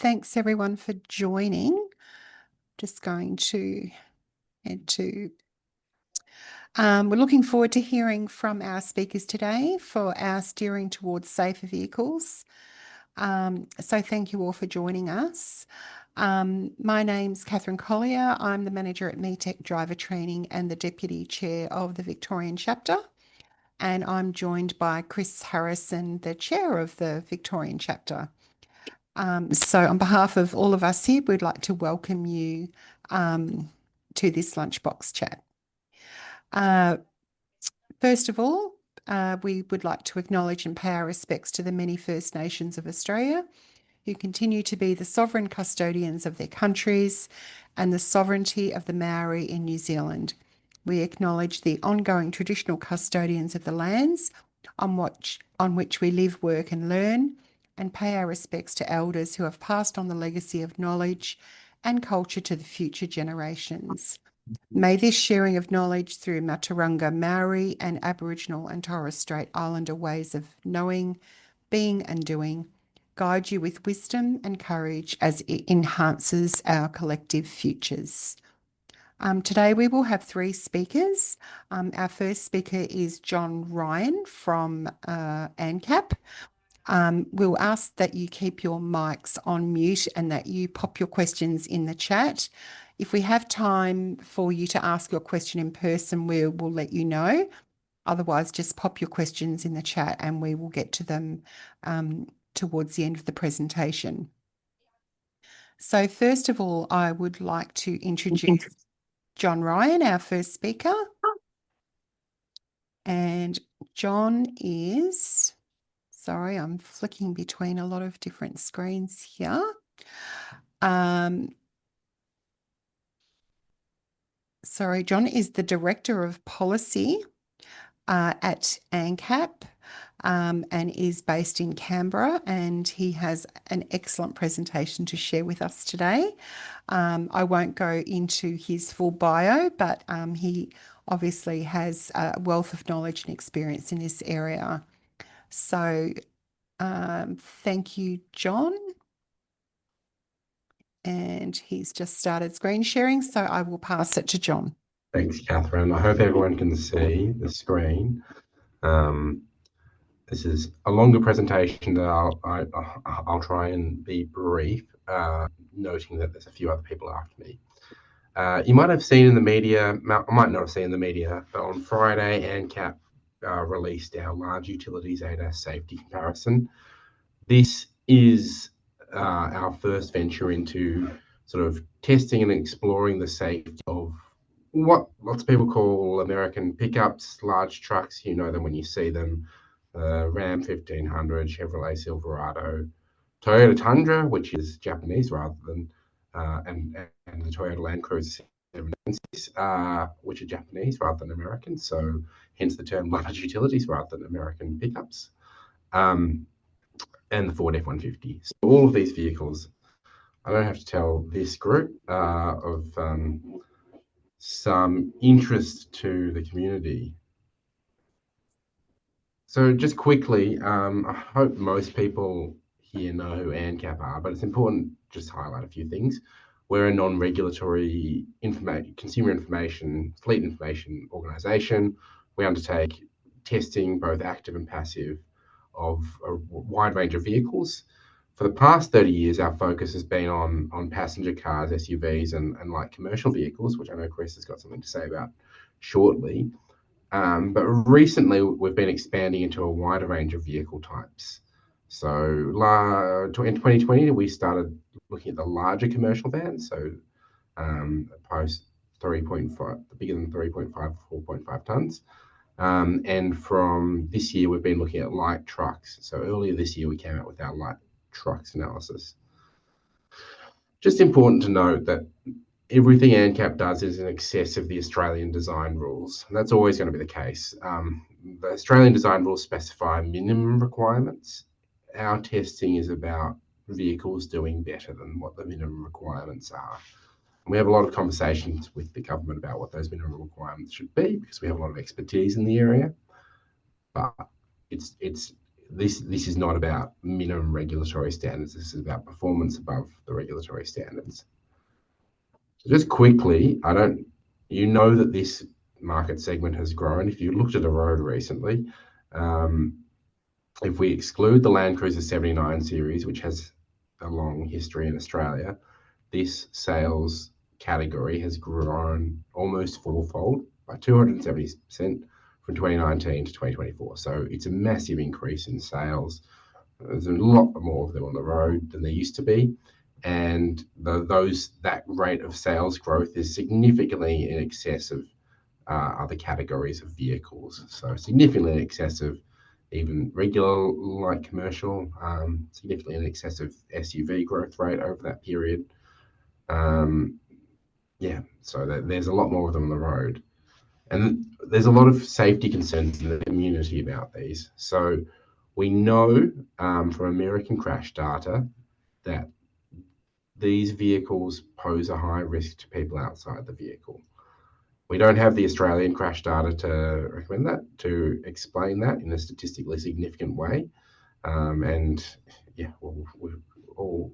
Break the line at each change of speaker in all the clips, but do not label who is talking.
Thanks everyone for joining. Just going to head to. We're looking forward to hearing from our speakers today for our steering towards safer vehicles. So thank you all for joining us. My name's Catherine Collier. I'm the manager at METEC Driver Training and the deputy chair of the Victorian chapter. And I'm joined by Chris Harrison, the chair of the Victorian chapter. So on behalf of all of us here, we'd like to welcome you to this lunchbox chat. First of all, we would like to acknowledge and pay our respects to the many First Nations of Australia who continue to be the sovereign custodians of their countries and the sovereignty of the Maori in New Zealand. We acknowledge the ongoing traditional custodians of the lands on which we live, work and learn, and pay our respects to elders who have passed on the legacy of knowledge and culture to the future generations. May this sharing of knowledge through Maturanga Maori and Aboriginal and Torres Strait Islander ways of knowing, being and doing guide you with wisdom and courage as it enhances our collective futures. Today we will have three speakers. Our first speaker is John Ryan from ANCAP. We'll ask that you keep your mics on mute and that you pop your questions in the chat. If we have time for you to ask your question in person, we will let you know. Otherwise, just pop your questions in the chat and we will get to them towards the end of the presentation. So first of all, I would like to introduce John Ryan, our first speaker. And John is... Sorry, I'm flicking between a lot of different screens here. Sorry, John is the Director of Policy at ANCAP and is based in Canberra, and he has an excellent presentation to share with us today. I won't go into his full bio, but he obviously has a wealth of knowledge and experience in this area. So thank you, John. And he's just started screen sharing, so I will pass it to John.
Thanks, Catherine. I hope everyone can see the screen. This is a longer presentation that I'll try and be brief, noting that there's a few other people after me. You might have seen in the media, I might not have seen in the media, but on Friday, ANCAP released our large utilities ADAS safety comparison. This is our first venture into sort of testing and exploring the safety of what lots of people call American pickups, large trucks. You know them when you see them, Ram 1500, Chevrolet Silverado, Toyota Tundra, which is Japanese rather than, and the Toyota Land Cruiser 796, which are Japanese rather than American. So hence the term large utilities rather than American pickups. And the Ford F-150. So all of these vehicles, I don't have to tell this group of some interest to the community. So just quickly, I hope most people here know who ANCAP are, but it's important just to highlight a few things. We're a non-regulatory consumer information, fleet information organisation. We undertake testing, both active and passive, of a wide range of vehicles. For the past 30 years, our focus has been on passenger cars, SUVs, and light commercial vehicles, which I know Chris has got something to say about shortly. But recently, we've been expanding into a wider range of vehicle types. So in 2020, we started looking at the larger commercial vans, so post 3.5, bigger than 3.5, 4.5 tons. And from this year, we've been looking at light trucks. So earlier this year, we came out with our light trucks analysis. Just important to note that everything ANCAP does is in excess of the Australian design rules. And that's always going to be the case. The Australian design rules specify minimum requirements. Our testing is about vehicles doing better than what the minimum requirements are. And we have a lot of conversations with the government about what those minimum requirements should be, because we have a lot of expertise in the area. But it's this is not about minimum regulatory standards. This is about performance above the regulatory standards. Just quickly, you know that this market segment has grown. If you looked at a road recently, if we exclude the Land Cruiser 79 series, which has a long history in Australia, this sales category has grown almost fourfold by 270% from 2019 to 2024. So it's a massive increase in sales. There's a lot more of them on the road than there used to be. And that rate of sales growth is significantly in excess of other categories of vehicles. So significantly in excess of even regular light commercial, significantly in excess of SUV growth rate over that period. So there's a lot more of them on the road. And there's a lot of safety concerns in the community about these. So we know from American crash data that these vehicles pose a high risk to people outside the vehicle. We don't have the Australian crash data to recommend that, to explain that in a statistically significant way. We've all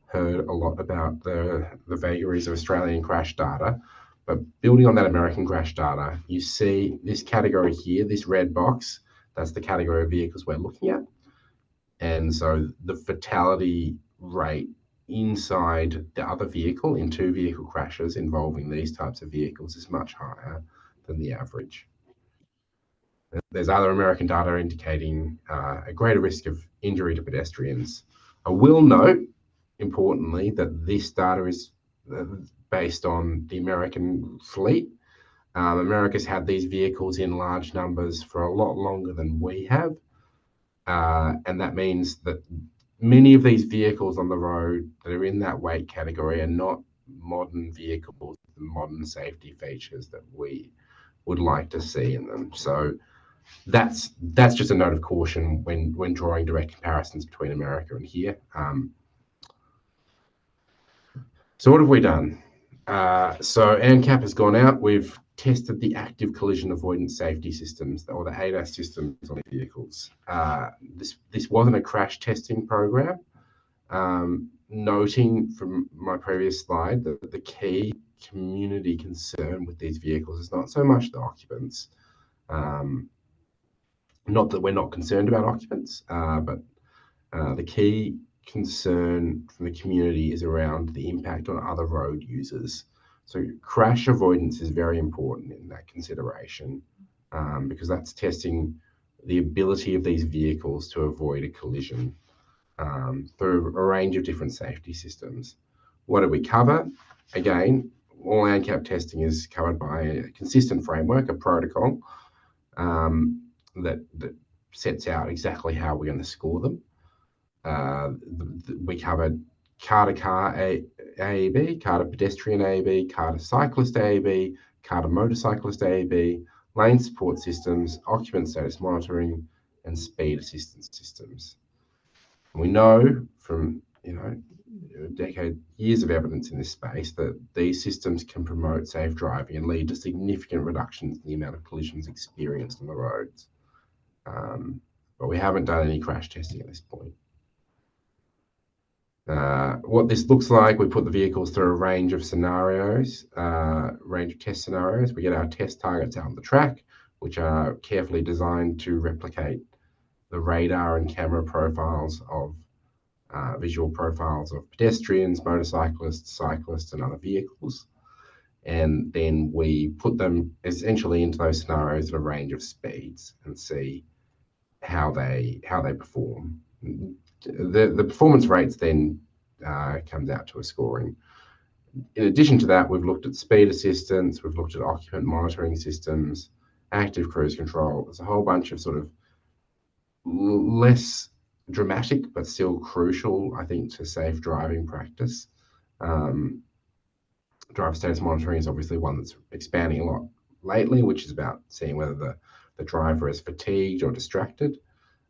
heard a lot about the vagaries of Australian crash data. But building on that American crash data, you see this category here, this red box, that's the category of vehicles we're looking at. And so the fatality rate inside the other vehicle in two vehicle crashes involving these types of vehicles is much higher than the average. There's other American data indicating a greater risk of injury to pedestrians. I will note, importantly, that this data is based on the American fleet. America's had these vehicles in large numbers for a lot longer than we have. And that means that many of these vehicles on the road that are in that weight category are not modern vehicles with the modern safety features that we would like to see in them. So that's just a note of caution when drawing direct comparisons between America and here. So what have we done? So ANCAP has gone out. We've tested the active collision avoidance safety systems, or the ADAS systems on vehicles. This wasn't a crash testing program. Noting from my previous slide that the key community concern with these vehicles is not so much the occupants. Not that we're not concerned about occupants, but the key concern from the community is around the impact on other road users. So crash avoidance is very important in that consideration, because that's testing the ability of these vehicles to avoid a collision through a range of different safety systems. What do we cover? Again, all ANCAP testing is covered by a consistent framework, a protocol that sets out exactly how we're going to score them. We covered car-to-car AEB, car-to-pedestrian AEB, car-to-cyclist AEB, car-to-motorcyclist AEB, lane support systems, occupant status monitoring, and speed assistance systems. And we know from years of evidence in this space that these systems can promote safe driving and lead to significant reductions in the amount of collisions experienced on the roads. But we haven't done any crash testing at this point. What this looks like, we put the vehicles through a range of scenarios, range of test scenarios. We get our test targets out on the track, which are carefully designed to replicate the radar and camera profiles of visual profiles of pedestrians, motorcyclists, cyclists, and other vehicles. And then we put them essentially into those scenarios at a range of speeds and see how they perform. The performance rates then comes out to a scoring. In addition to that, we've looked at speed assistance, we've looked at occupant monitoring systems, active cruise control. There's a whole bunch of sort of less dramatic but still crucial, I think, to safe driving practice. Driver status monitoring is obviously one that's expanding a lot lately, which is about seeing whether the driver is fatigued or distracted.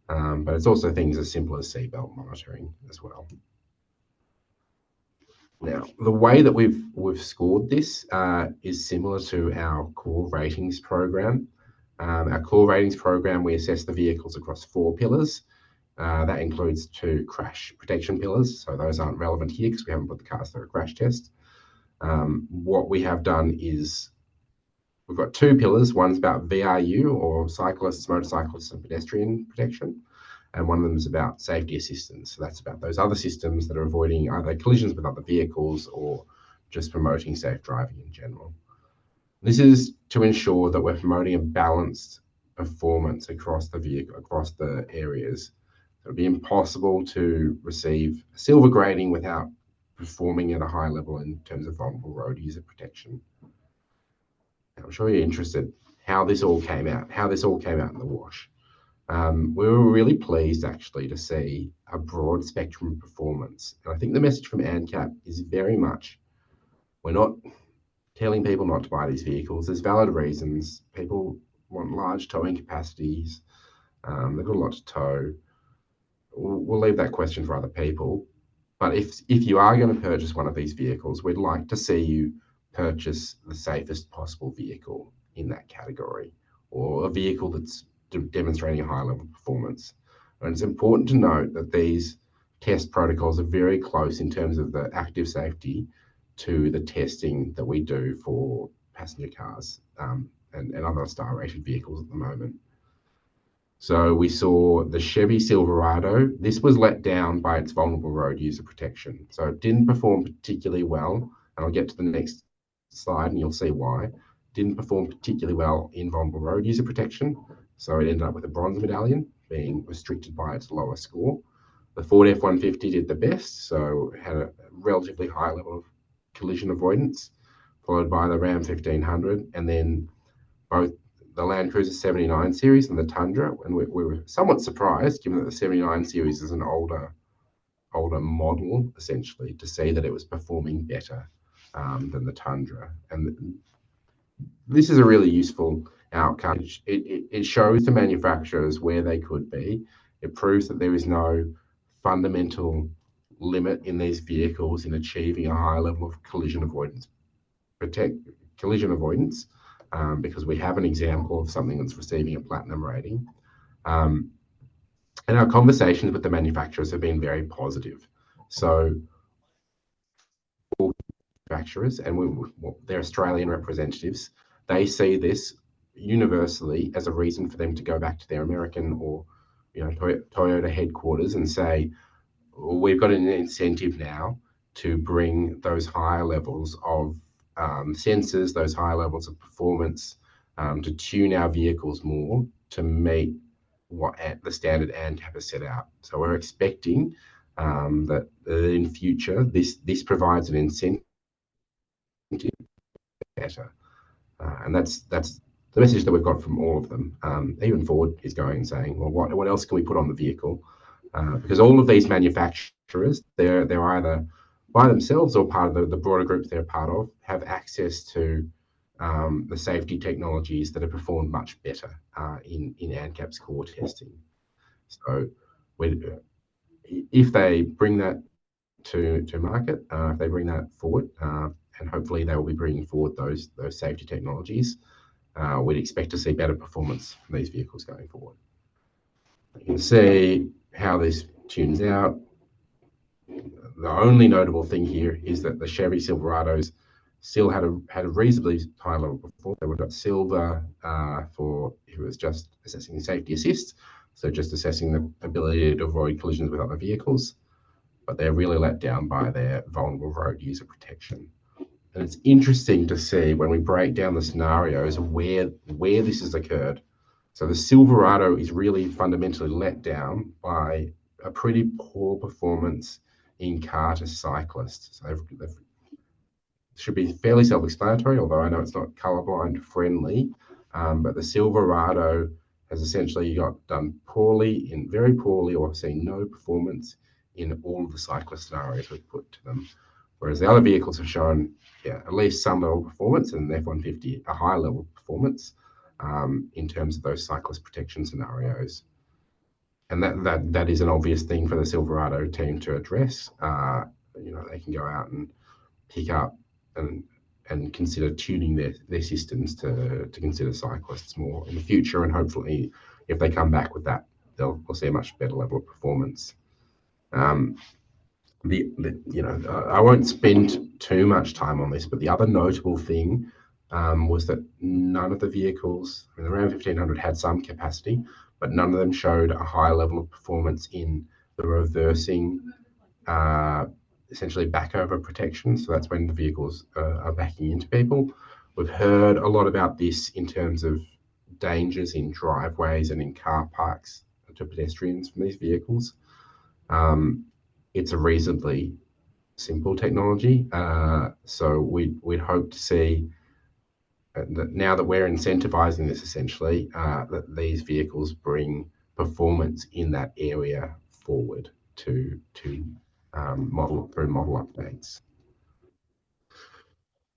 But it's also things as simple as seatbelt monitoring as well. Now, the way that we've scored this is similar to our core ratings program. Our core ratings program, we assess the vehicles across 4 pillars. That includes 2 crash protection pillars. So those aren't relevant here because we haven't put the cars through a crash test. What we have done is we've got 2 pillars. One's about VRU, or cyclists, motorcyclists and pedestrian protection. And one of them is about safety assistance. So that's about those other systems that are avoiding either collisions with other vehicles or just promoting safe driving in general. This is to ensure that we're promoting a balanced performance across the vehicle, across the areas. It would be impossible to receive a silver grading without performing at a high level in terms of vulnerable road user protection. I'm sure you're interested how this all came out in the wash. We were really pleased actually to see a broad spectrum of performance. And I think the message from ANCAP is very much, we're not telling people not to buy these vehicles. There's valid reasons. People want large towing capacities. They've got a lot to tow. We'll leave that question for other people. But if you are going to purchase one of these vehicles, we'd like to see you purchase the safest possible vehicle in that category, or a vehicle that's demonstrating a high level of performance. And it's important to note that these test protocols are very close in terms of the active safety to the testing that we do for passenger cars and other star-rated vehicles at the moment. So we saw the Chevy Silverado. This was let down by its vulnerable road user protection. So it didn't perform particularly well, and I'll get to the next slide and you'll see why. It didn't perform particularly well in vulnerable road user protection. So it ended up with a bronze medallion, being restricted by its lower score. The Ford F-150 did the best, so it had a relatively high level of collision avoidance, followed by the Ram 1500, and then both the Land Cruiser 79 series and the Tundra. And we were somewhat surprised, given that the 79 series is an older model, essentially, to see that it was performing better than the Tundra. And this is a really useful outcome. It shows the manufacturers where they could be. It proves that there is no fundamental limit in these vehicles in achieving a high level of collision avoidance, because we have an example of something that's receiving a platinum rating. And our conversations with the manufacturers have been very positive. So manufacturers and their Australian representatives, they see this universally as a reason for them to go back to their American or Toyota headquarters and say, we've got an incentive now to bring those higher levels of sensors, those high levels of performance, to tune our vehicles more to meet what the standard ANCAP has set out. So we're expecting that in future, this provides an incentive better. And that's the message that we've got from all of them. Even Ford is going and saying, well, what else can we put on the vehicle? Because all of these manufacturers, they're either by themselves or part of the broader groups they're part of, have access to the safety technologies that have performed much better in ANCAP's core testing. So if they bring that to market, if they bring that forward, and hopefully they will be bringing forward those safety technologies, we'd expect to see better performance from these vehicles going forward. You can see how this tunes out. The only notable thing here is that the Chevy Silverados still had a reasonably high level of performance. They would have got silver for if it was just assessing safety assist, so just assessing the ability to avoid collisions with other vehicles. But they're really let down by their vulnerable road user protection. And it's interesting to see when we break down the scenarios where this has occurred. So the Silverado is really fundamentally let down by a pretty poor performance in car to cyclists. So it should be fairly self-explanatory, although I know it's not colorblind friendly. But the Silverado has essentially got done very poorly, or seen no performance in all of the cyclist scenarios we've put to them. Whereas the other vehicles have shown, at least some level of performance, and the F-150 a high level of performance in terms of those cyclist protection scenarios. And that is an obvious thing for the Silverado team to address. They can go out and pick up and consider tuning their systems to consider cyclists more in the future, and hopefully if they come back with that they'll see a much better level of performance. I won't spend too much time on this, but the other notable thing was that none of the vehicles, around 1,500, had some capacity, but none of them showed a high level of performance in the reversing, essentially backover protection. So that's when the vehicles are backing into people. We've heard a lot about this in terms of dangers in driveways and in car parks to pedestrians from these vehicles. It's a reasonably simple technology. So we'd hope to see that now that we're incentivizing this, essentially, that these vehicles bring performance in that area forward to model updates.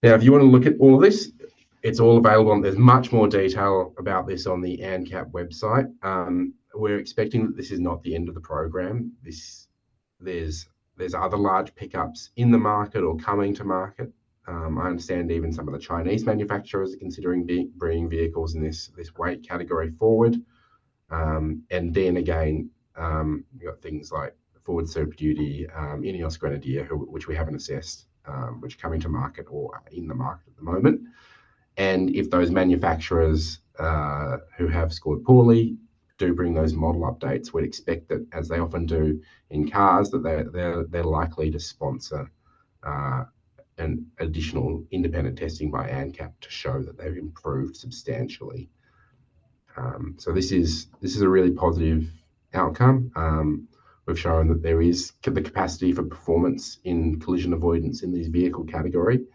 Now, if you want to look at all of this, it's all available. There's much more detail about this on the ANCAP website. We're expecting that this is not the end of the program. There's other large pickups in the market or coming to market. I understand even some of the Chinese manufacturers are considering bringing vehicles in this weight category forward. And then again, you've got things like Ford Super Duty, Elyas Grenadier, which we haven't assessed, which are coming to market or are in the market at the moment. And if those manufacturers who have scored poorly do bring those model updates, we'd expect that, as they often do in cars, that they're likely to sponsor an additional independent testing by ANCAP to show that they've improved substantially. So this is a really positive outcome. We've shown that there is the capacity for performance in collision avoidance in these vehicle category.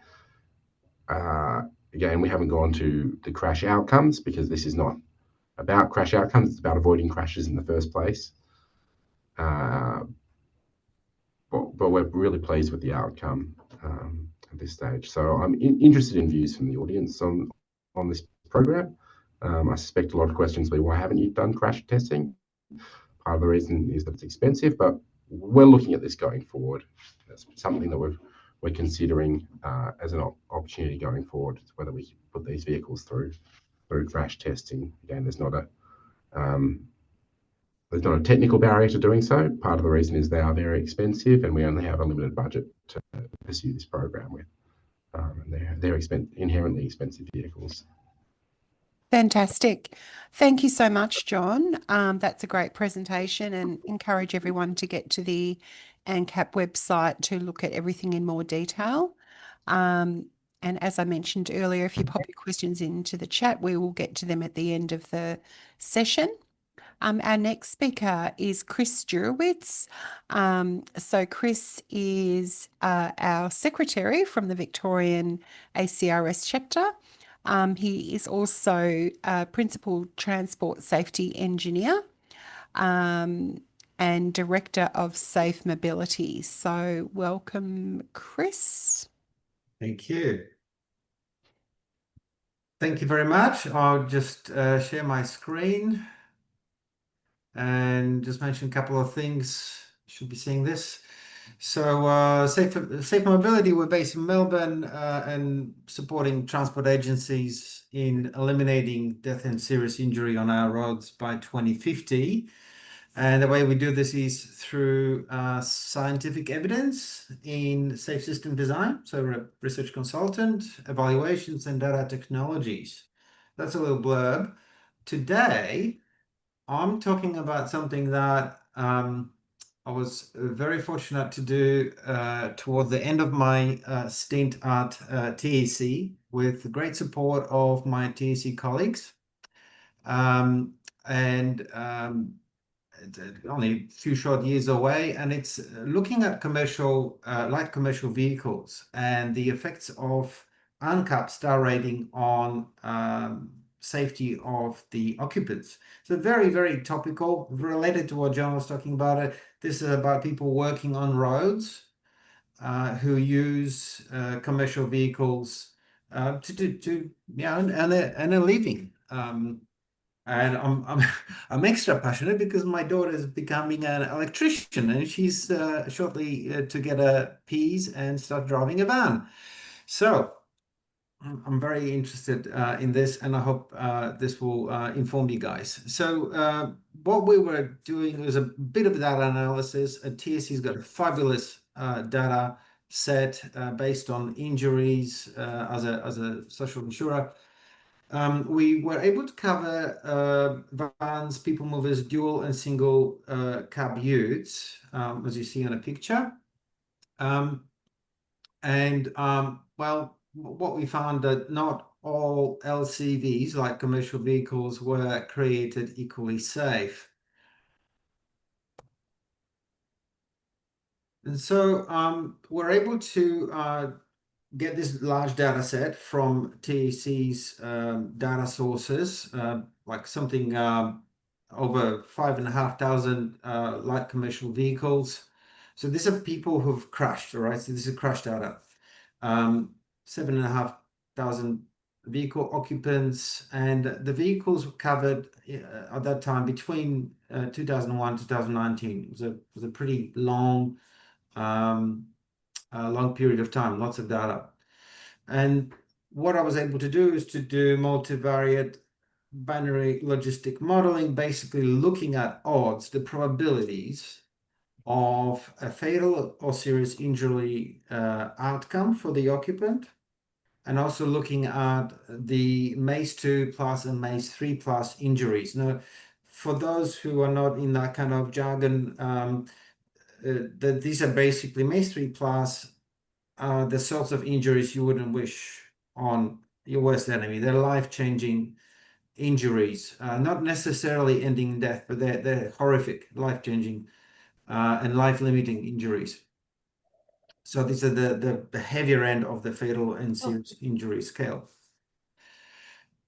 Again, we haven't gone to the crash outcomes because this is not about crash outcomes. It's about avoiding crashes in the first place. But we're really pleased with the outcome at this stage. So I'm interested in views from the audience on this program. I suspect a lot of questions will be, why haven't you done crash testing? Part of the reason is that it's expensive, but we're looking at this going forward. That's something that we're considering as an opportunity going forward, whether we put these vehicles through crash testing. Again, there's not a technical barrier to doing so. Part of the reason is they are very expensive, and we only have a limited budget to pursue this program with. And they're inherently expensive vehicles.
Fantastic. Thank you so much, John. That's a great presentation, and encourage everyone to get to the ANCAP website to look at everything in more detail. And as I mentioned earlier, if you pop your questions into the chat, we will get to them at the end of the session. Our next speaker is Chris Jurewicz. So Chris is our secretary from the Victorian ACRS chapter. He is also a principal transport safety engineer and director of Safe Mobility. So welcome, Chris.
Thank you. Thank you very much. I'll just share my screen and just mention a couple of things. You should be seeing this. So Safe Mobility, we're based in Melbourne and supporting transport agencies in eliminating death and serious injury on our roads by 2050. And the way we do this is through scientific evidence in safe system design. So we're a research consultant, evaluations, and data technologies. That's a little blurb. Today, I'm talking about something that I was very fortunate to do toward the end of my stint at TEC with great support of my TEC colleagues. Only a few short years away, and it's looking at light commercial vehicles and the effects of ANCAP star rating on safety of the occupants. So very, very topical, related to what John was talking about. This is about people working on roads who use commercial vehicles to earn a living. And I'm extra passionate because my daughter is becoming an electrician, and she's shortly to get a P's and start driving a van. So I'm very interested in this, and I hope this will inform you guys. So what we were doing was a bit of data analysis. TSC's got a fabulous data set based on injuries as a social insurer. We were able to cover vans, people movers, dual and single cab utes, as you see on a picture. Well, what we found that not all LCVs, like commercial vehicles, were created equally safe. And so we're able to get this large data set from TEC's data sources, like something over 5,500 light commercial vehicles. So these are people who've crashed, all right? So this is crash data. 7,500 vehicle occupants, and the vehicles were covered at that time between 2001 2019. It was a pretty long period of time, lots of data. And what I was able to do is to do multivariate binary logistic modeling, basically looking at odds, the probabilities of a fatal or serious injury outcome for the occupant, and also looking at the MACE2 plus and MACE3 plus injuries. Now, for those who are not in that kind of jargon, these are basically MACE3 plus the sorts of injuries you wouldn't wish on your worst enemy. They're life-changing injuries, not necessarily ending in death, but they're horrific, life-changing and life-limiting injuries. So these are the heavier end of the fatal and serious injury scale.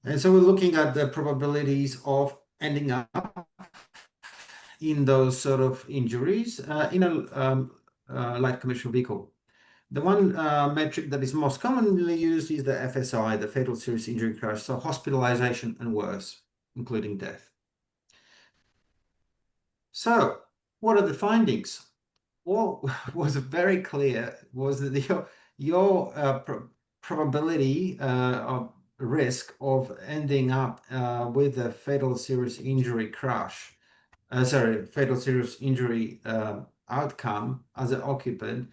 And so we're looking at the probabilities of ending up in those sort of injuries in a light commercial vehicle. The one metric that is most commonly used is the FSI, the fatal serious injury crash, so hospitalization and worse, including death. So what are the findings? What was very clear was that your probability of risk of ending up with a fatal serious injury crash, fatal serious injury outcome as an occupant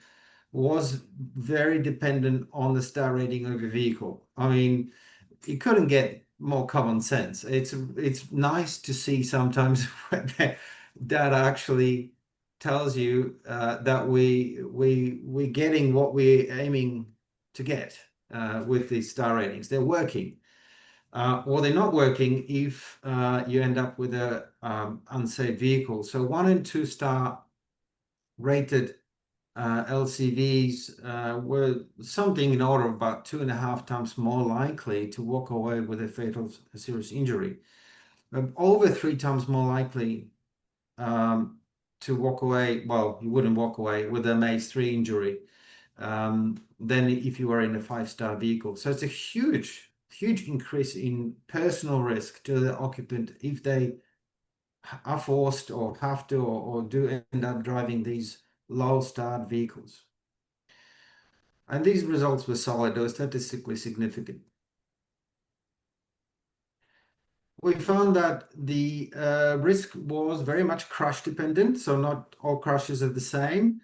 was very dependent on the star rating of your vehicle. I mean, you couldn't get more common sense. It's nice to see sometimes when data actually tells you that we're getting what we're aiming to get with these star ratings. They're working. Or they're not working if you end up with a unsafe vehicle. So 1 and 2 star rated LCVs were something in order of about 2.5 times more likely to walk away with a fatal serious injury. Over 3 times more likely to walk away, well, you wouldn't walk away with a MACE3 injury than if you were in a 5-star vehicle. So it's a huge increase in personal risk to the occupant if they are forced or have to or do end up driving these low-starred vehicles. And these results were solid, they were statistically significant. We found that the risk was very much crash dependent, so not all crashes are the same.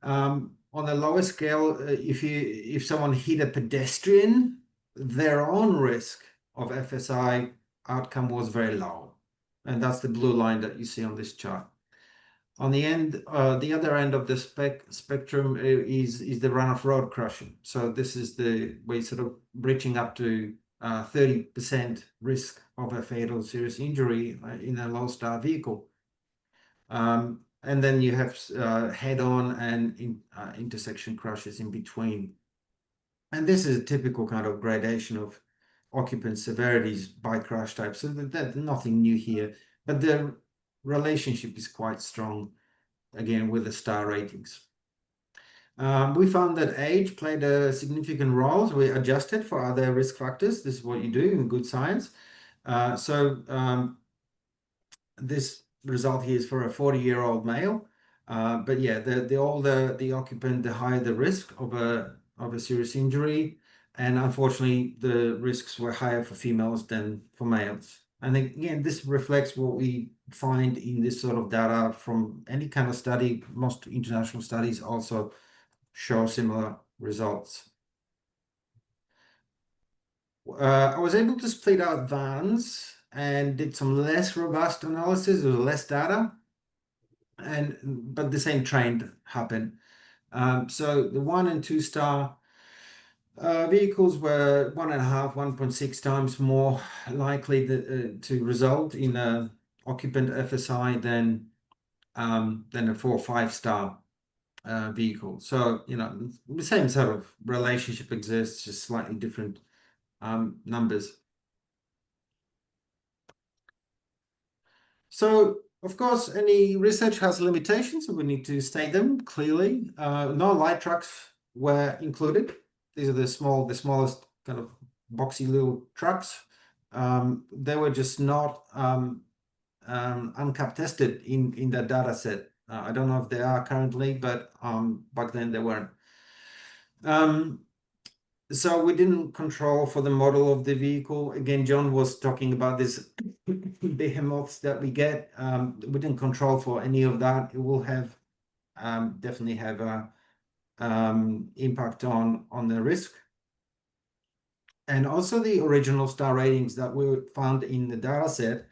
On a lower scale, if someone hit a pedestrian, their own risk of FSI outcome was very low. And that's the blue line that you see on this chart. On the other end of the spectrum is the run-off-road crashing. So this is we're sort of reaching up to 30% risk of a fatal serious injury in a low-star vehicle. And then you have head-on and intersection crashes in between. And this is a typical kind of gradation of occupant severities by crash type. So that's nothing new here, but the relationship is quite strong, again, with the star ratings. We found that age played a significant role. So we adjusted for other risk factors. This is what you do in good science. This result here is for a 40-year-old male. But yeah, the older the occupant, the higher the risk of a serious injury. And unfortunately, the risks were higher for females than for males. And again, this reflects what we find in this sort of data from any kind of study. Most international studies also show similar results. I was able to split out vans and did some less robust analysis with less data, but the same trend happened. So the 1 and 2 star vehicles were 1.5, 1.6 times more likely to result in a occupant FSI than a 4 or 5 star vehicle. So, you know, the same sort of relationship exists, just slightly different numbers. So, of course, any research has limitations, so we need to state them clearly. No light trucks were included. These are the smallest kind of boxy little trucks. They were just not ANCAP tested in that data set. I don't know if they are currently, but back then they weren't. So we didn't control for the model of the vehicle. Again, John was talking about this behemoths that we get. We didn't control for any of that. It will have definitely have a impact on the risk. And also the original star ratings that we found in the data set,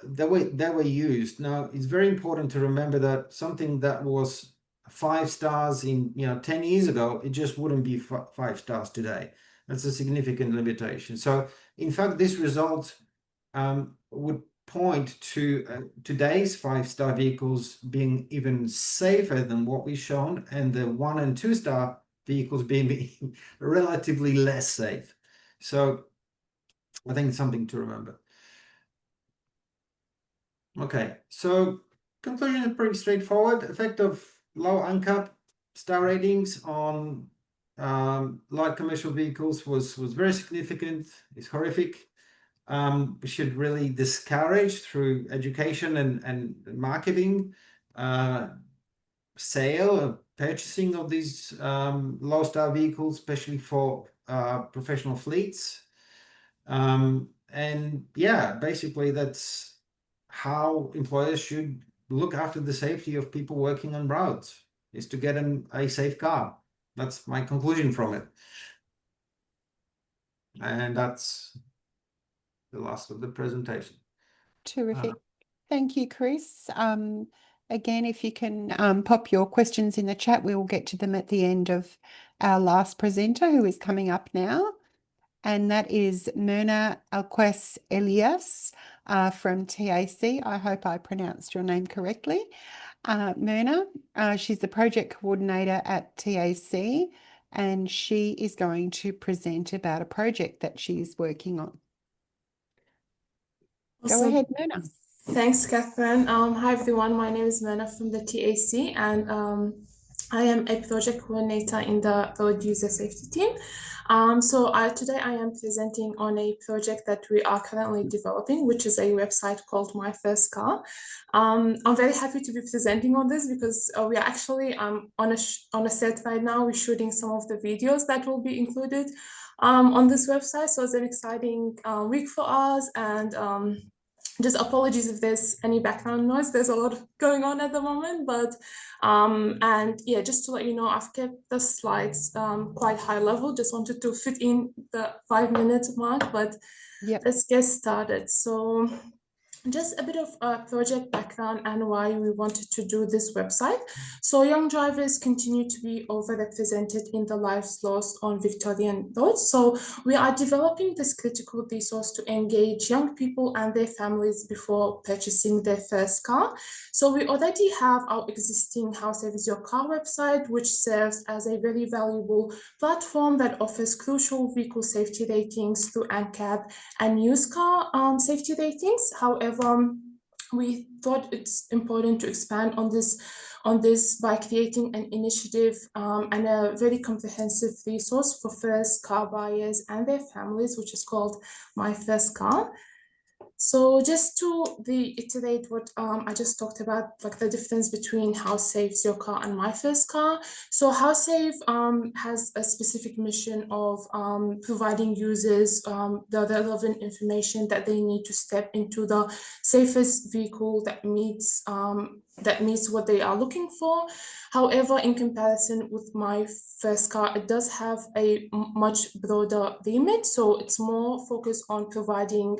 that were used. Now, it's very important to remember that something that was 5 stars in 10 years ago, it just wouldn't be 5 stars today. That's a significant limitation. So in fact, this result would point to today's 5-star vehicles being even safer than what we've shown, and the 1 and 2 star vehicles being relatively less safe. So I think it's something to remember. Okay, so conclusion is pretty straightforward. Effect of low ANCAP star ratings on light commercial vehicles was very significant. It's horrific. We should really discourage through education and marketing, sale, purchasing of these low star vehicles, especially for professional fleets. And yeah, basically that's how employers should look after the safety of people working on roads, is to get them a safe car. That's my conclusion from it. And that's the last of the presentation.
Terrific. Thank you, Chris. Again, if you can pop your questions in the chat, we will get to them at the end of our last presenter, who is coming up now. And that is Merna Alqas Elyas from TAC. I hope I pronounced your name correctly. Merna, she's the project coordinator at TAC, and she is going to present about a project that she's working on.
Awesome.
Go ahead, Merna.
Thanks, Catherine. Hi, everyone. My name is Merna from the TAC, and I am a project coordinator in the road user safety team. Today I am presenting on a project that we are currently developing, which is a website called My First Car. I'm very happy to be presenting on this because we are actually on a set right now. We're shooting some of the videos that will be included on this website. So it's an exciting week for us, and just apologies if there's any background noise. There's a lot going on at the moment, but and yeah, just to let you know, I've kept the slides quite high level. Just wanted to fit in the 5-minute mark, but
yep.
Let's get started. So just a bit of project background and why we wanted to do this website. So young drivers continue to be overrepresented in the lives lost on Victorian roads. So we are developing this critical resource to engage young people and their families before purchasing their first car. So we already have our existing How Safe Is Your Car website, which serves as a very valuable platform that offers crucial vehicle safety ratings through ANCAP and used car safety ratings. However, we thought it's important to expand on this by creating an initiative and a very comprehensive resource for first car buyers and their families, which is called My First Car. So just to reiterate what I just talked about, like the difference between House Safe's Your Car and My First Car. So House Safe has a specific mission of providing users the relevant information that they need to step into the safest vehicle that meets what they are looking for. However, in comparison with My First Car, it does have a much broader remit. So it's more focused on providing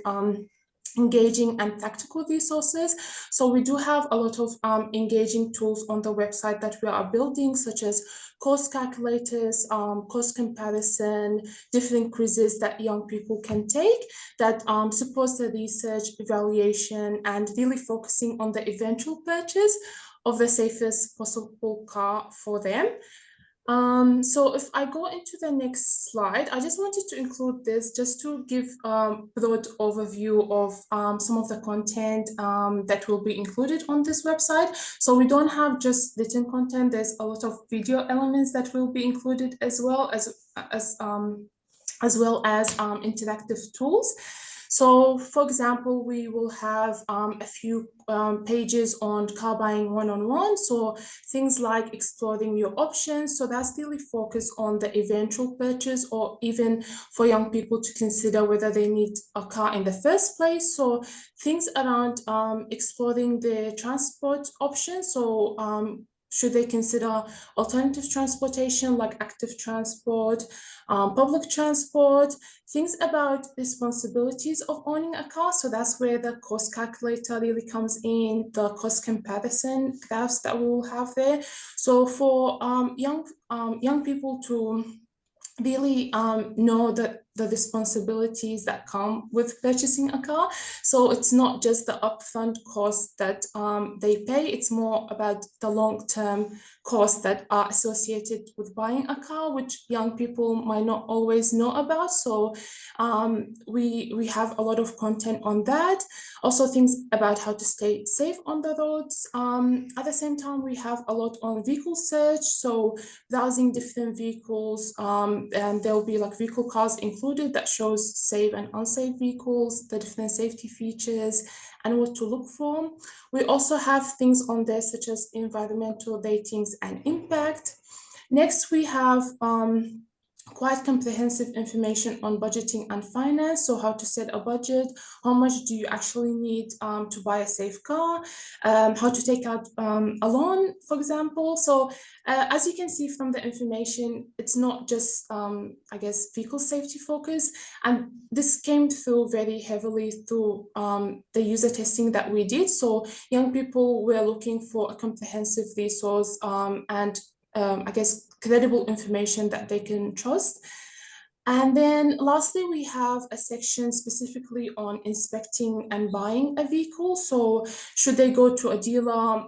engaging and practical resources. So we do have a lot of engaging tools on the website that we are building, such as cost calculators, cost comparison, different quizzes that young people can take that supports the research, evaluation, and really focusing on the eventual purchase of the safest possible car for them. So if I go into the next slide, I just wanted to include this just to give a broad overview of some of the content that will be included on this website. So we don't have just written content, there's a lot of video elements that will be included as well as interactive tools. So, for example, we will have a few pages on car buying one-on-one. So things like exploring your options. So that's really focused on the eventual purchase, or even for young people to consider whether they need a car in the first place. So things around exploring the transport options. So should they consider alternative transportation like active transport, public transport, things about responsibilities of owning a car. So that's where the cost calculator really comes in, the cost comparison graphs that we will have there. So for young people to really know that the responsibilities that come with purchasing a car. So it's not just the upfront cost that they pay, it's more about the long-term costs that are associated with buying a car, which young people might not always know about. So we have a lot of content on that. Also things about how to stay safe on the roads. At the same time, we have a lot on vehicle search. So browsing different vehicles, and there will be like vehicle cards included that shows safe and unsafe vehicles, the different safety features, and what to look for. We also have things on there such as environmental ratings and impact. Next, we have quite comprehensive information on budgeting and finance. So how to set a budget, how much do you actually need to buy a safe car, how to take out a loan, for example. So as you can see from the information, it's not just, I guess, vehicle safety focus. And this came through very heavily through the user testing that we did. So young people were looking for a comprehensive resource and I guess, credible information that they can trust. And then lastly, we have a section specifically on inspecting and buying a vehicle. So should they go to a dealer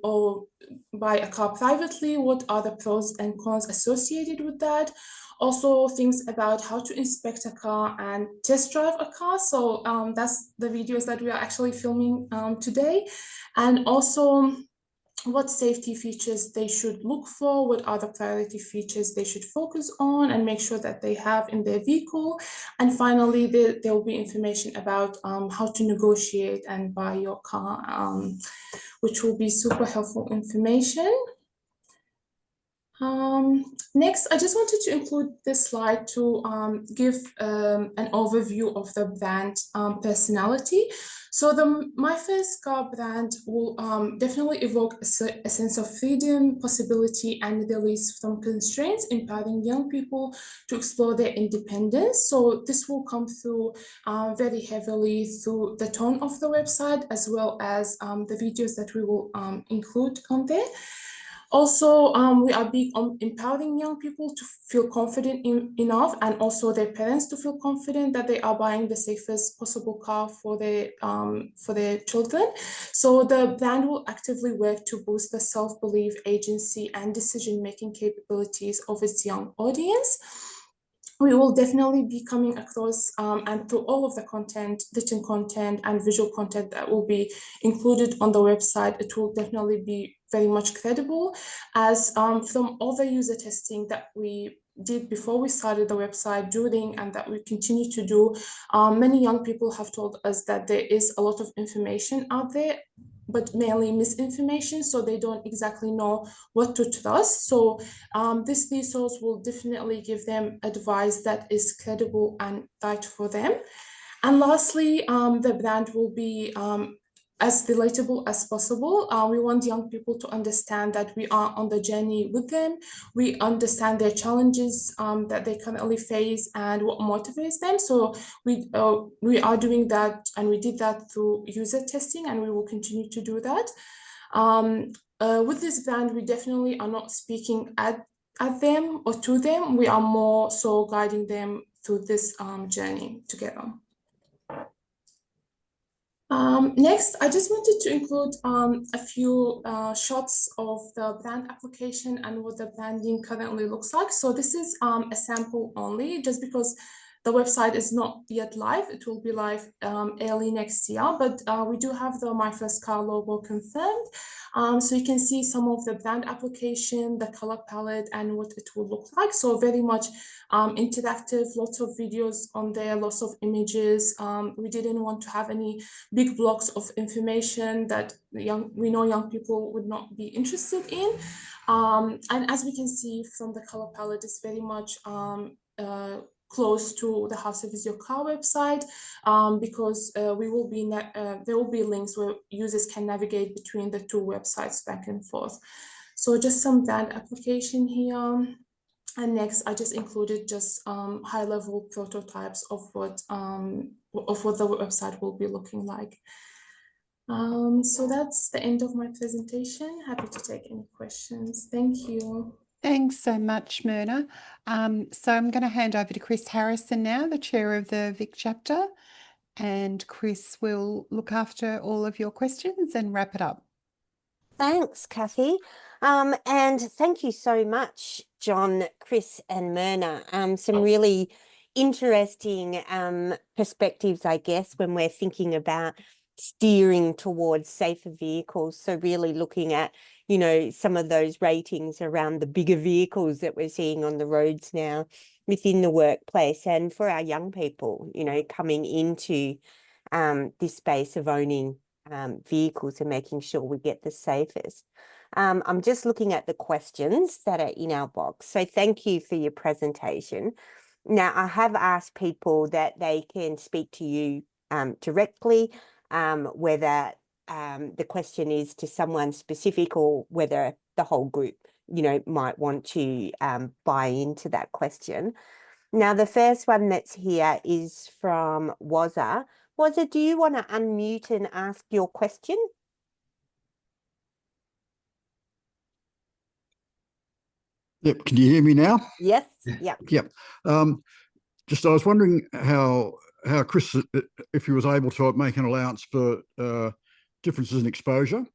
or buy a car privately? What are the pros and cons associated with that? Also things about how to inspect a car and test drive a car. So that's the videos that we are actually filming today. And also what safety features they should look for, what are the priority features they should focus on and make sure that they have in their vehicle. And finally, there will be information about how to negotiate and buy your car, which will be super helpful information. Next, I just wanted to include this slide to give an overview of the brand personality. So the My First Car brand will definitely evoke a sense of freedom, possibility, and release from constraints, empowering young people to explore their independence. So this will come through very heavily through the tone of the website, as well as the videos that we will include on there. Also, we are big on empowering young people to feel confident enough, and also their parents to feel confident that they are buying the safest possible car for their children. So the brand will actively work to boost the self-belief, agency, and decision-making capabilities of its young audience. We will definitely be coming across and through all of the content, written content and visual content that will be included on the website. It will definitely be very much credible, as from all the user testing that we did before we started the website, during, and that we continue to do, many young people have told us that there is a lot of information out there, but mainly misinformation, so they don't exactly know what to trust. So this resource will definitely give them advice that is credible and right for them. And lastly, the brand will be as relatable as possible. We want young people to understand that we are on the journey with them. We understand their challenges that they currently face and what motivates them. So we are doing that, and we did that through user testing, and we will continue to do that. With this brand, we definitely are not speaking at them or to them. We are more so guiding them through this journey together. Next, I just wanted to include a few shots of the brand application and what the branding currently looks like. So this is a sample only, just because the website is not yet live. It will be live early next year, but we do have the My First Car logo confirmed. So you can see some of the brand application, the color palette, and what it will look like. So very much interactive, lots of videos on there, lots of images. We didn't want to have any big blocks of information that we know young people would not be interested in. And as we can see from the color palette, it's very much close to the How Safe Is Your Car website, because there will be links where users can navigate between the two websites back and forth. So just some brand application here. And next, I just included just high-level prototypes of what the website will be looking like. So that's the end of my presentation. Happy to take any questions. Thank you.
Thanks so much, Merna. So I'm going to hand over to Chris Harrison now, the chair of the Vic chapter, and Chris will look after all of your questions and wrap it up.
Thanks, Kathy. And thank you so much, John, Chris and Merna. Some really interesting perspectives, I guess, when we're thinking about steering towards safer vehicles. So really looking at, you know, some of those ratings around the bigger vehicles that we're seeing on the roads now within the workplace, and for our young people, you know, coming into this space of owning vehicles and making sure we get the safest. I'm just looking at the questions that are in our box. So thank you for your presentation. Now, I have asked people that they can speak to you directly, whether the question is to someone specific or whether the whole group, you know, might want to buy into that question. Now, the first one that's here is from Wazza. Wazza, do you want to unmute and ask your question?
Yep. Can you hear me now?
Yes. Yep.
Yep. Just I was wondering how Chris, if he was able to make an allowance for differences in exposure.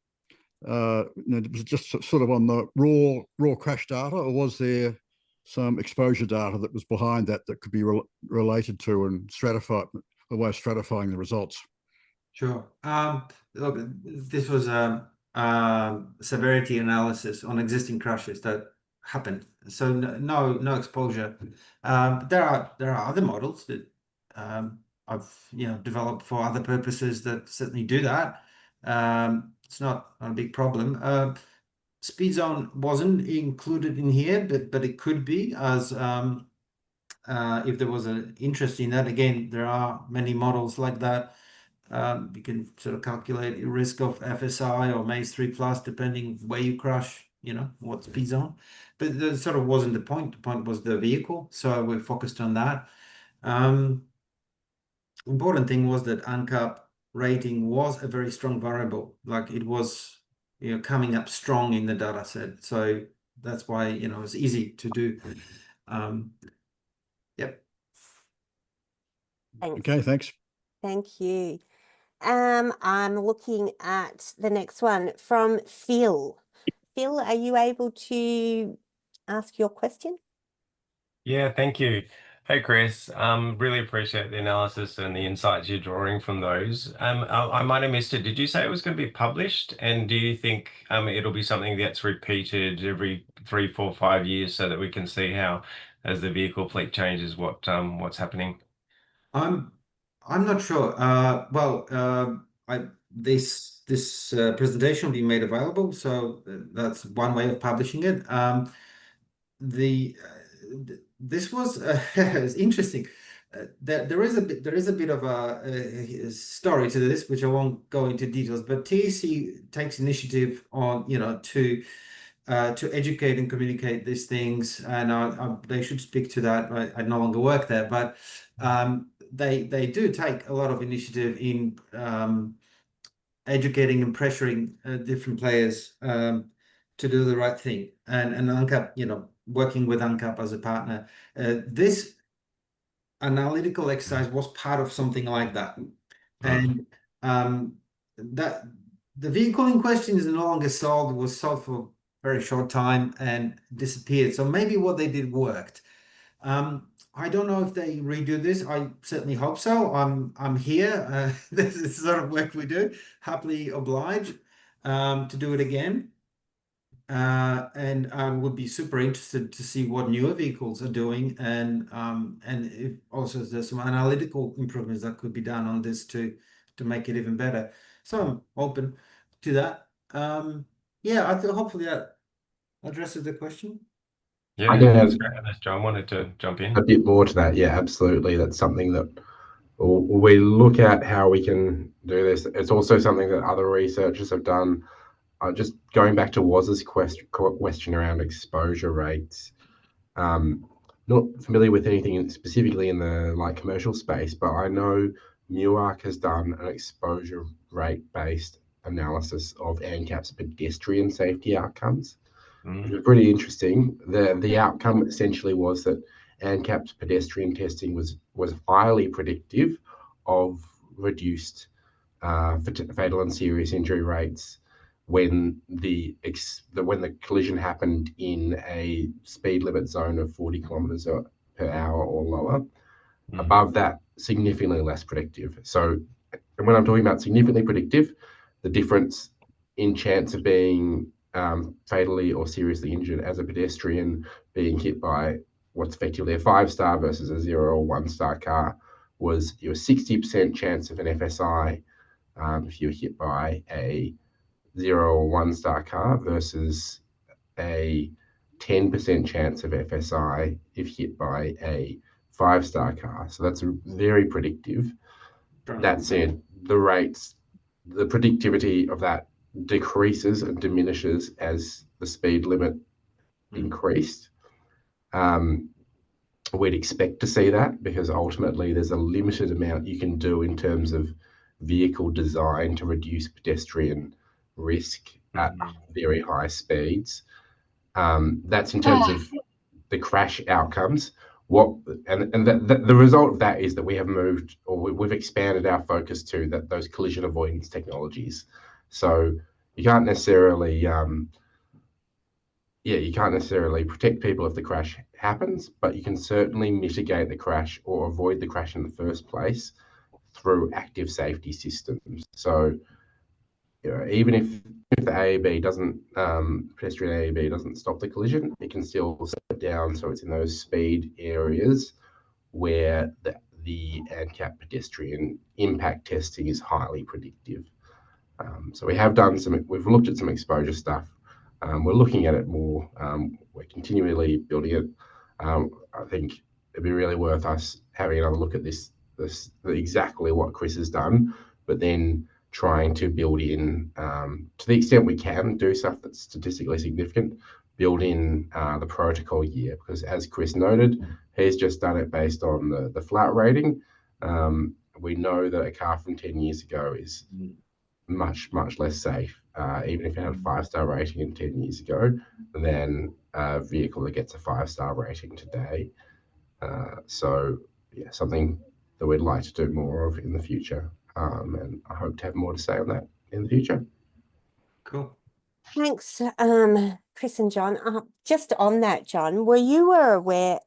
Was it just sort of on the raw crash data, or was there some exposure data that was behind that could be related to and stratified, a way of stratifying the results?
Sure. Look, this was a severity analysis on existing crashes that happened. So no exposure. There are other models that I've developed for other purposes that certainly do that. It's not a big problem. Speed zone wasn't included in here, but it could be, as if there was an interest in that. Again, there are many models like that. You can sort of calculate your risk of FSI or MAIS 3+, depending where you crash, you know, what speed zone. But that sort of wasn't the point. The point was the vehicle. So we're focused on that. Important thing was that ANCAP rating was a very strong variable. Like it was, you know, coming up strong in the data set. So that's why, you know, it's easy to do. Yep.
Thanks.
Okay, thanks.
Thank you. I'm looking at the next one from Phil. Phil, are you able to ask your question?
Yeah, thank you. Hey Chris, really appreciate the analysis and the insights you're drawing from those. I might have missed it. Did you say it was going to be published? And do you think it'll be something that's repeated every 3, 4, 5 years so that we can see how, as the vehicle fleet changes, what's happening?
I'm not sure. This presentation will be made available, so that's one way of publishing it. This was it's interesting. There is a bit of a story to this, which I won't go into details. But TEC takes initiative on to educate and communicate these things, and they should speak to that. I no longer work there, but they do take a lot of initiative in educating and pressuring different players to do the right thing. And ANCAP, working with ANCAP as a partner, this analytical exercise was part of something like that. And that the vehicle in question is no longer sold, was sold for a very short time and disappeared. So maybe what they did worked. I don't know if they redo this. I certainly hope so. I'm here. This is the sort of work we do. Happily obliged to do it again. And I would be super interested to see what newer vehicles are doing, and if also there's some analytical improvements that could be done on this to make it even better. So I'm open to that. Yeah, I thought hopefully that addresses the question.
Yeah,
I can
that's
add
great. Unless John wanted to jump in.
a bit more to that. Yeah, absolutely. That's something that we look at how we can do this. It's also something that other researchers have done. Just going back to Waz's question around exposure rates. Not familiar with anything specifically in the light commercial space, but I know Newark has done an exposure rate-based analysis of ANCAP's pedestrian safety outcomes. Which was pretty interesting. The outcome essentially was that ANCAP's pedestrian testing was highly predictive of reduced fatal and serious injury rates when the collision happened in a speed limit zone of 40 kilometers per hour or lower. Above that, significantly less predictive. So when I'm talking about significantly predictive, the difference in chance of being fatally or seriously injured as a pedestrian being hit by what's effectively a 5-star versus a 0 or 1-star car was your 60% chance of an FSI if you're hit by a 0 or 1-star car versus a 10% chance of FSI if hit by a 5-star car. So that's very predictive. That said, the predictivity of that decreases and diminishes as the speed limit increased. We'd expect to see that because ultimately there's a limited amount you can do in terms of vehicle design to reduce pedestrian risk at very high speeds. That's in terms of the crash outcomes. The result of that is that we have moved, or we've expanded our focus to those collision avoidance technologies. So you can't necessarily protect people if the crash happens, but you can certainly mitigate the crash or avoid the crash in the first place through active safety systems. So even if the AEB doesn't, pedestrian AEB doesn't stop the collision, it can still slow it down. So it's in those speed areas where the ANCAP pedestrian impact testing is highly predictive. So we've looked at some exposure stuff. We're looking at it more. We're continually building it. I think it'd be really worth us having another look at this exactly what Chris has done, but then trying to build in, to the extent we can, do stuff that's statistically significant, build in the protocol year, because as Chris noted, he's just done it based on the flat rating. We know that a car from 10 years ago is much less safe, even if it had a 5-star rating in 10 years ago, than a vehicle that gets a 5-star rating today. So yeah, something that we'd like to do more of in the future. And I hope to have more to say on that in the future.
Cool.
Thanks, Chris and John. Just on that, John, were you aware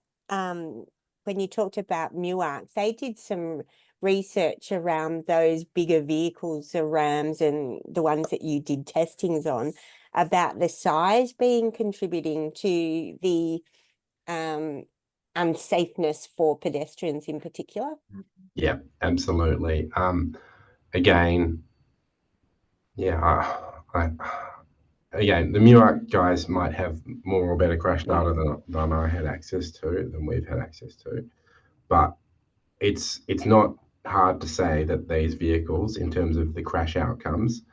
when you talked about Newark, they did some research around those bigger vehicles, the Rams and the ones that you did testings on, about the size being contributing to the unsafeness for pedestrians in particular.
Yeah, absolutely. Again, yeah, again, the Newark guys might have more or better crash data than I had access to, than we've had access to, but it's not hard to say that these vehicles, in terms of the crash outcomes,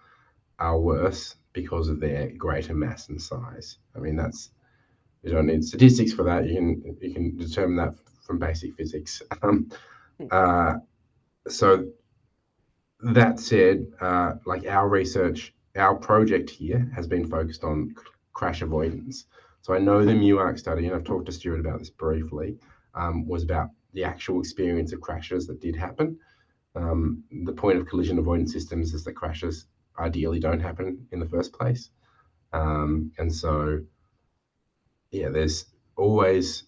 are worse because of their greater mass and size. I mean, you don't need statistics for that. You can determine that from basic physics. So that said, like our research, our project here has been focused on crash avoidance. So I know the Newark study, and I've talked to Stuart about this briefly, was about the actual experience of crashes that did happen. The point of collision avoidance systems is that crashes ideally don't happen in the first place. And so, yeah, there's always,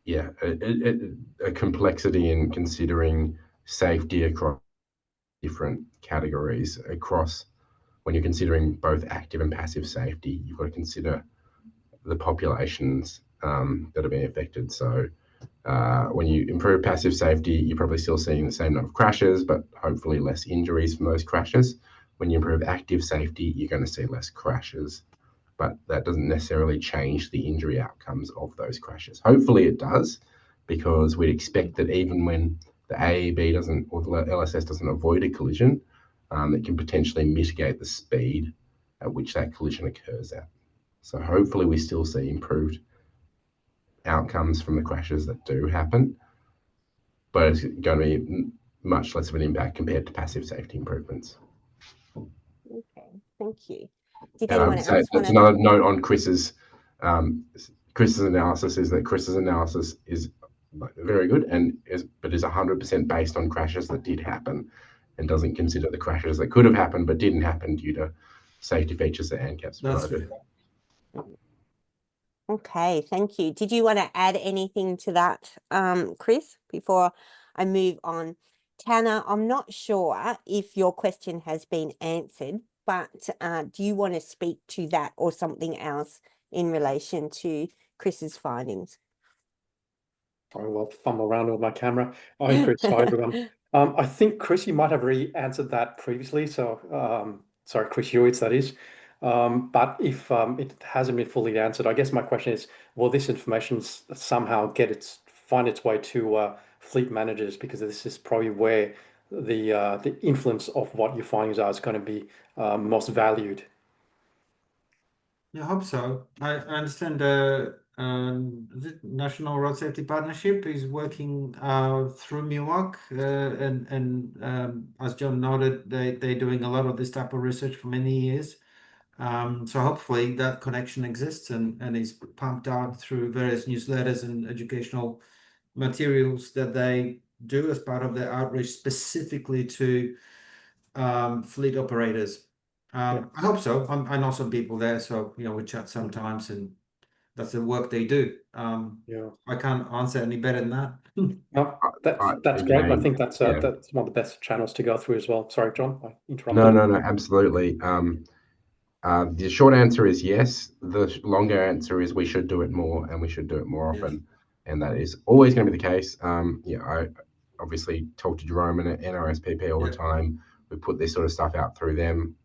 a complexity in considering safety across different categories. Across, when you're considering both active and passive safety, you've got to consider the populations that are being affected. So when you improve passive safety, you're probably still seeing the same number of crashes, but hopefully less injuries from those crashes. When you improve active safety, you're going to see less crashes, but that doesn't necessarily change the injury outcomes of those crashes. Hopefully it does, because we'd expect that even when the AEB doesn't, or the LSS doesn't avoid a collision, it can potentially mitigate the speed at which that collision occurs at. So hopefully we still see improved outcomes from the crashes that do happen, but it's going to be much less of an impact compared to passive safety improvements.
Okay, thank you. Did
And I
anyone
would say
else want
that's
to?
another note on Chris's analysis, is that Chris's analysis is very good but is 100% based on crashes that did happen, and doesn't consider the crashes that could have happened but didn't happen due to safety features that ANCAP's provided.
Okay, thank you. Did you want to add anything to that, Chris, before I move on? Tanner, I'm not sure if your question has been answered, but do you want to speak to that or something else in relation to Chris's findings?
I will fumble around with my camera. Hi, Chris. Hi, everyone. I think, Chris, you might have already answered that previously. So, sorry, Chris Jurewicz, that is. But if it hasn't been fully answered, I guess my question is, will this information somehow find its way to fleet managers? Because this is probably where the influence of what your findings are is going to be most valued.
Yeah, I hope so. I understand the National Road Safety Partnership is working through Newark, and as John noted, they're doing a lot of this type of research for many years. So hopefully that connection exists and is pumped out through various newsletters and educational materials that they do as part of their outreach specifically to fleet operators. I hope so. I know some people there, so we chat sometimes, and that's the work they do. I can't answer any better than that.
No, that's great. I think that's one of the best channels to go through as well. Sorry, John, I interrupted.
No, absolutely. The short answer is yes. The longer answer is we should do it more, and we should do it more often. And that is always going to be the case. I obviously talk to Jerome and NRSPP all the time. We put this sort of stuff out through them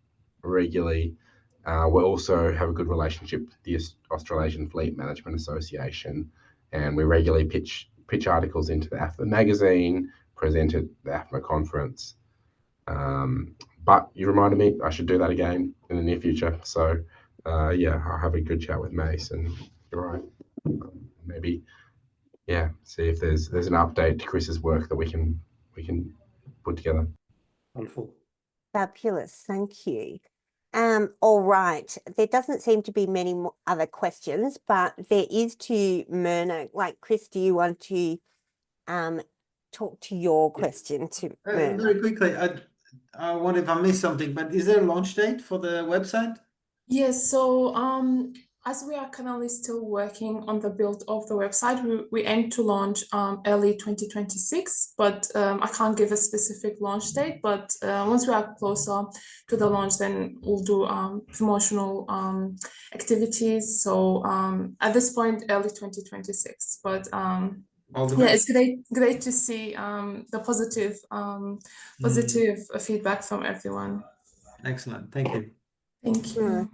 regularly. We also have a good relationship with the Australasian Fleet Management Association, and we regularly pitch articles into the AFMA magazine, present at the AFMA conference. But you reminded me I should do that again in the near future. So I'll have a good chat with Mace, and you're right. Maybe see if there's an update to Chris's work that we can put together.
Wonderful.
Fabulous, thank you. All right, there doesn't seem to be many more other questions, but there is to Merna. Like, Chris, do you want to talk to your question to Merna?
Very quickly, I wonder if I missed something, but is there a launch date for the website?
Yes, so As we are currently still working on the build of the website, we aim to launch early 2026, but I can't give a specific launch date. But once we are closer to the launch, then we'll do promotional activities. So at this point, early 2026. But yeah, it's great to see the positive feedback from everyone.
Excellent. Thank you.
Thank you.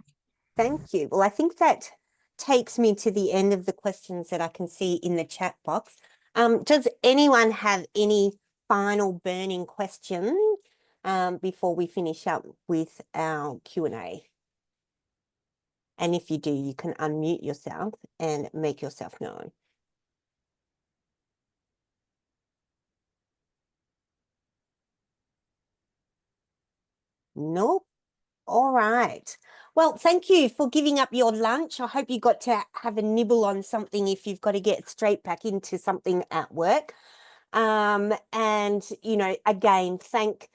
Thank you. Well, I think that takes me to the end of the questions that I can see in the chat box. Does anyone have any final burning question before we finish up with our Q&A? And if you do, you can unmute yourself and make yourself known. Nope. All right. Well, thank you for giving up your lunch. I hope you got to have a nibble on something if you've got to get straight back into something at work. And, you know, again, thank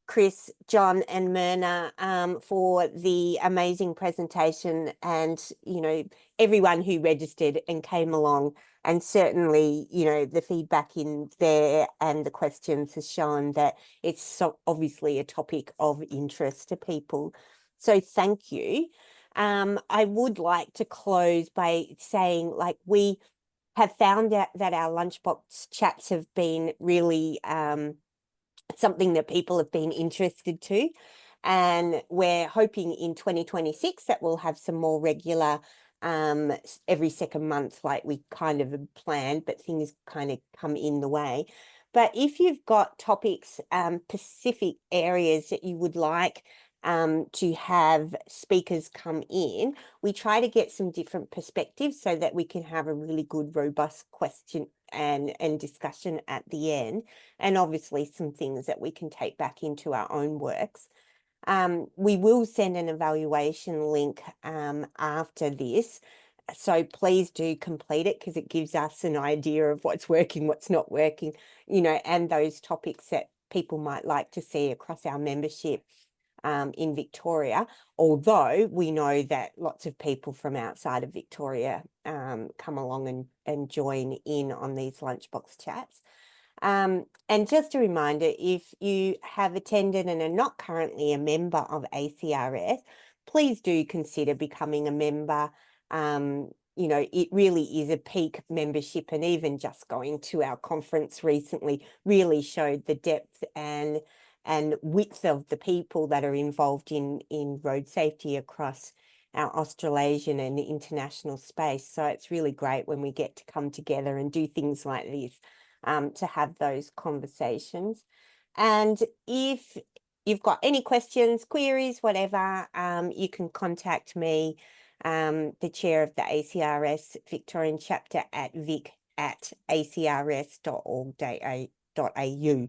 Chris, John and Merna for the amazing presentation and, you know, everyone who registered and came along. And certainly, you know, the feedback in there and the questions has shown that it's so obviously a topic of interest to people. So thank you. I would like to close by saying, like, we have found out that our lunchbox chats have been really something that people have been interested to, and we're hoping in 2026 that we'll have some more regular every second month like we kind of planned, but things kind of come in the way. But if you've got topics, specific areas that you would like to have speakers come in, we try to get some different perspectives so that we can have a really good, robust question and discussion at the end, and obviously some things that we can take back into our own works. We will send an evaluation link after this, so please do complete it because it gives us an idea of what's working, what's not working, you know, and those topics that people might like to see across our membership in Victoria, although we know that lots of people from outside of Victoria come along and join in on these lunchbox chats. And just a reminder, if you have attended and are not currently a member of ACRS, please do consider becoming a member. You know, it really is a peak membership, and even just going to our conference recently really showed the depth and width of the people that are involved in road safety across our Australasian and international space. So it's really great when we get to come together and do things like this to have those conversations. And if you've got any questions, queries, whatever, you can contact me, the chair of the ACRS Victorian chapter at vic@acrs.org.au.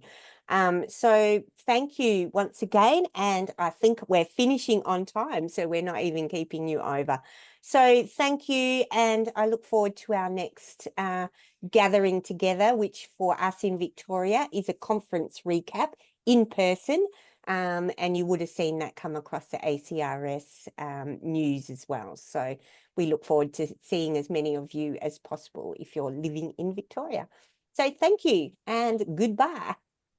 So thank you once again, and I think we're finishing on time, so we're not even keeping you over. So thank you, and I look forward to our next gathering together, which for us in Victoria is a conference recap in person, and you would have seen that come across the ACRS news as well. So we look forward to seeing as many of you as possible if you're living in Victoria. So thank you and goodbye.